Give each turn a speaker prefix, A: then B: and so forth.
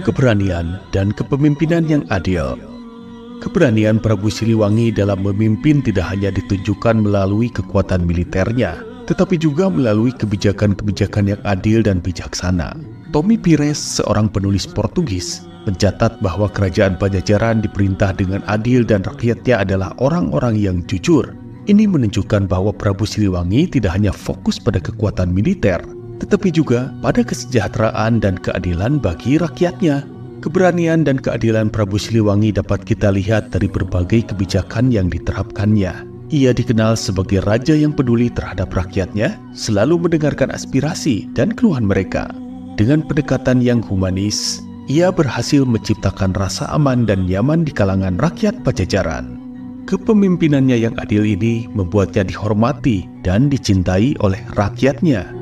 A: Keberanian dan kepemimpinan yang adil. Keberanian Prabu Siliwangi dalam memimpin tidak hanya ditunjukkan melalui kekuatan militernya, tetapi juga melalui kebijakan-kebijakan yang adil dan bijaksana. Tommy Pires, seorang penulis Portugis, mencatat bahwa kerajaan Pajajaran diperintah dengan adil dan rakyatnya adalah orang-orang yang jujur. Ini menunjukkan bahwa Prabu Siliwangi tidak hanya fokus pada kekuatan militer, tetapi juga pada kesejahteraan dan keadilan bagi rakyatnya. Keberanian dan keadilan Prabu Siliwangi dapat kita lihat dari berbagai kebijakan yang diterapkannya. Ia dikenal sebagai raja yang peduli terhadap rakyatnya, selalu mendengarkan aspirasi dan keluhan mereka. Dengan pendekatan yang humanis, ia berhasil menciptakan rasa aman dan nyaman di kalangan rakyat Pajajaran. Kepemimpinannya yang adil ini membuatnya dihormati dan dicintai oleh rakyatnya.